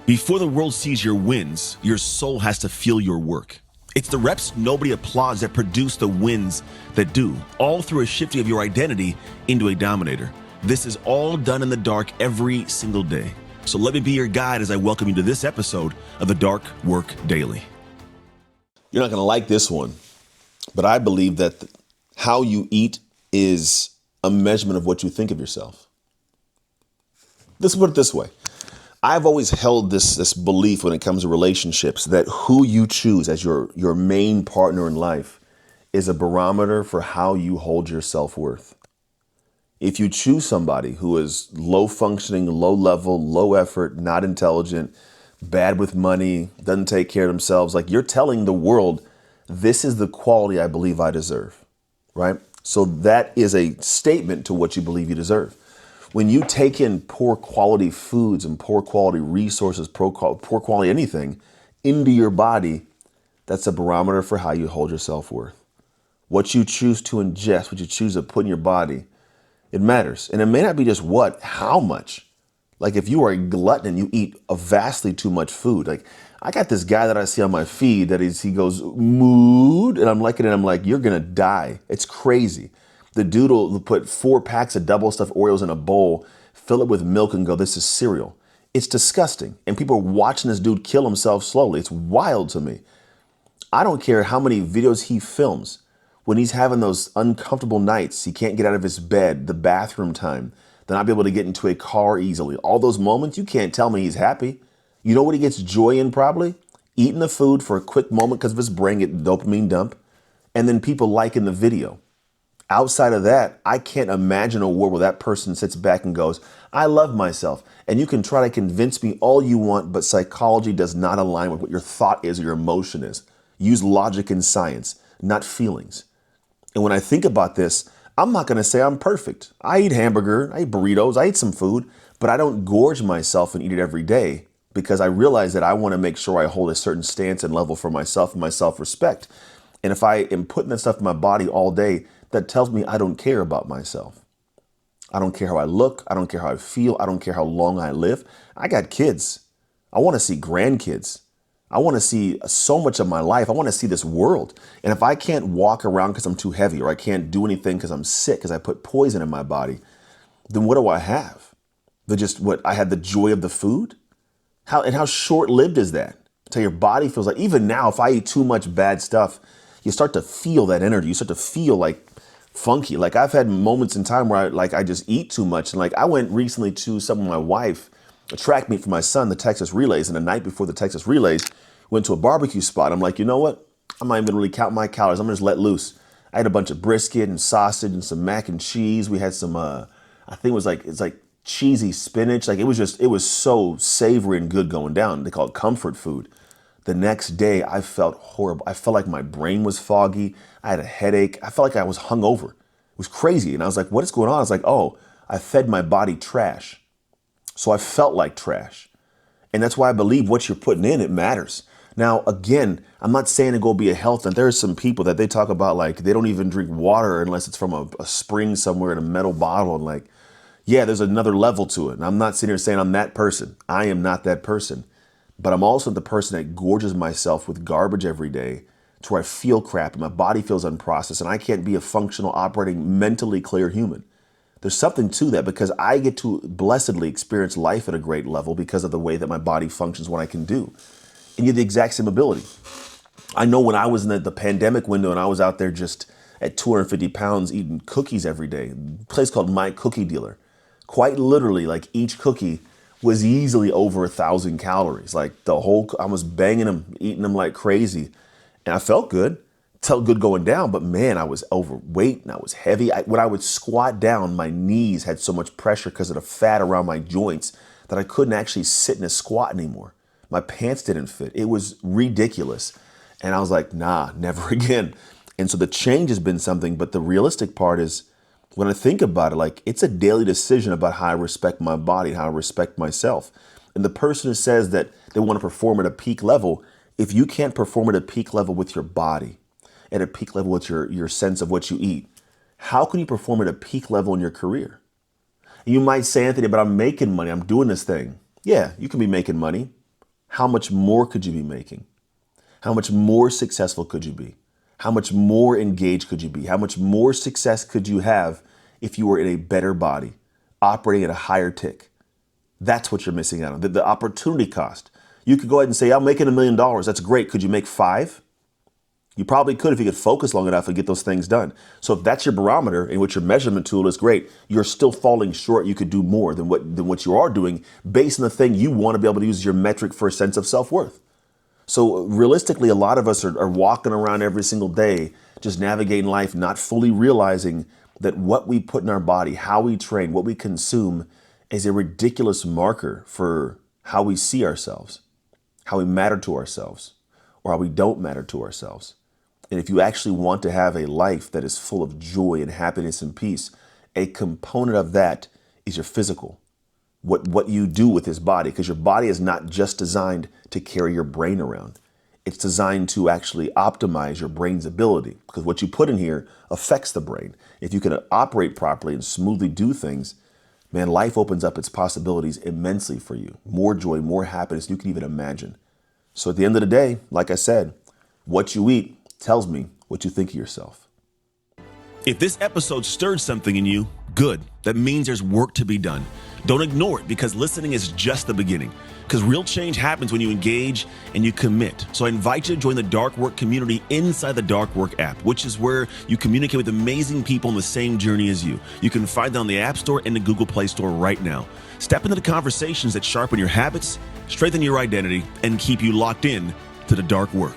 Before the world sees your wins, your soul has to feel your work. It's the reps nobody applauds that produce the wins that do, all through a shifting of your identity into a dominator. This is all done in the dark every single day. So let me be your guide as I welcome you to this episode of the Dark Work Daily. You're not going to like this one, but I believe that how you eat is a measurement of what you think of yourself. Let's put it this way. I've always held this belief when it comes to relationships that who you choose as your main partner in life is a barometer for how you hold your self-worth. If you choose somebody who is low functioning, low level, low effort, not intelligent, bad with money, doesn't take care of themselves, like you're telling the world, this is the quality I believe I deserve, right? So that is a statement to what you believe you deserve. When you take in poor quality foods and poor quality resources, poor quality anything into your body, that's a barometer for how you hold your self-worth. What you choose to ingest, what you choose to put in your body, it matters. And it may not be just what, how much. Like if you are a glutton and you eat a vastly too much food. Like I got this guy that I see on my feed that he goes, mood, and I'm looking at him like, you're going to die. It's crazy. The dude will put 4 packs of double stuffed Oreos in a bowl, fill it with milk and go, this is cereal. It's disgusting. And people are watching this dude kill himself slowly. It's wild to me. I don't care how many videos he films. When he's having those uncomfortable nights, he can't get out of his bed, the bathroom time, then not be able to get into a car easily. All those moments, you can't tell me he's happy. You know what he gets joy in probably? Eating the food for a quick moment because of his brain, get dopamine dump, and then people liking the video. Outside of that, I can't imagine a world where that person sits back and goes, I love myself. And you can try to convince me all you want, but psychology does not align with what your thought is or your emotion is. Use logic and science, not feelings. And when I think about this, I'm not going to say I'm perfect. I eat hamburger, I eat burritos, I eat some food, but I don't gorge myself and eat it every day because I realize that I want to make sure I hold a certain stance and level for myself and my self-respect. And if I am putting that stuff in my body all day, that tells me I don't care about myself. I don't care how I look. I don't care how I feel. I don't care how long I live. I got kids. I want to see grandkids. I want to see so much of my life. I want to see this world. And if I can't walk around because I'm too heavy or I can't do anything because I'm sick because I put poison in my body, then what do I have? I had the joy of the food? How short-lived is that? Until your body feels like, even now, if I eat too much bad stuff, you start to feel that energy. You start to feel like funky. Like I've had moments in time where I just eat too much. And like I went recently to some of my wife, a track meet for my son, the Texas Relays. And the night before the Texas Relays, went to a barbecue spot. I'm like, you know what? I'm not even gonna really count my calories. I'm gonna just let loose. I had a bunch of brisket and sausage and some mac and cheese. We had some, I think it's like cheesy spinach. Like it was so savory and good going down. They call it comfort food. The next day, I felt horrible. I felt like my brain was foggy. I had a headache. I felt like I was hungover. It was crazy. And I was like, what is going on? I was like, oh, I fed my body trash. So I felt like trash. And that's why I believe what you're putting in, it matters. Now, again, I'm not saying to go be a health nut. There are some people that they talk about like they don't even drink water unless it's from a spring somewhere in a metal bottle. And like, yeah, there's another level to it. And I'm not sitting here saying I'm that person. I am not that person. But I'm also the person that gorges myself with garbage every day to where I feel crap and my body feels unprocessed and I can't be a functional, operating, mentally clear human. There's something to that because I get to blessedly experience life at a great level because of the way that my body functions, what I can do. And you have the exact same ability. I know when I was in the pandemic window and I was out there just at 250 pounds eating cookies every day, a place called My Cookie Dealer, quite literally like each cookie was easily over 1,000 calories. Like I was banging them, eating them like crazy. And I felt good, felt good going down, but man, I was overweight and I was heavy. When I would squat down, my knees had so much pressure because of the fat around my joints that I couldn't actually sit in a squat anymore. My pants didn't fit. It was ridiculous. And I was like, nah, never again. And so the change has been something, but the realistic part is, when I think about it, like it's a daily decision about how I respect my body, how I respect myself. And the person who says that they want to perform at a peak level, if you can't perform at a peak level with your body, at a peak level with your sense of what you eat, how can you perform at a peak level in your career? You might say, Anthony, but I'm making money. I'm doing this thing. Yeah, you can be making money. how much more could you be making? How much more successful could you be? How much more engaged could you be? How much more success could you have if you were in a better body, operating at a higher tick? That's what you're missing out on, the opportunity cost. You could go ahead and say, I'm making $1 million. That's great. Could you make 5? You probably could if you could focus long enough and get those things done. So if that's your barometer in which your measurement tool is great, you're still falling short. You could do more than what you are doing based on the thing you want to be able to use as your metric for a sense of self-worth. So realistically, a lot of us are walking around every single day, just navigating life, not fully realizing that what we put in our body, how we train, what we consume is a ridiculous marker for how we see ourselves, how we matter to ourselves, or how we don't matter to ourselves. And if you actually want to have a life that is full of joy and happiness and peace, a component of that is your physical, what you do with this body, because your body is not just designed to carry your brain around. It's designed to actually optimize your brain's ability, because what you put in here affects the brain. If you can operate properly and smoothly do things, man, life opens up its possibilities immensely for you. More joy, more happiness than you can even imagine. So at the end of the day, like I said, what you eat tells me what you think of yourself. If this episode stirred something in you, good. That means there's work to be done. Don't ignore it, because listening is just the beginning. Because real change happens when you engage and you commit. So I invite you to join the Dark Work community inside the Dark Work app, which is where you communicate with amazing people on the same journey as you. You can find them on the App Store and the Google Play Store right now. Step into the conversations that sharpen your habits, strengthen your identity, and keep you locked in to the Dark Work.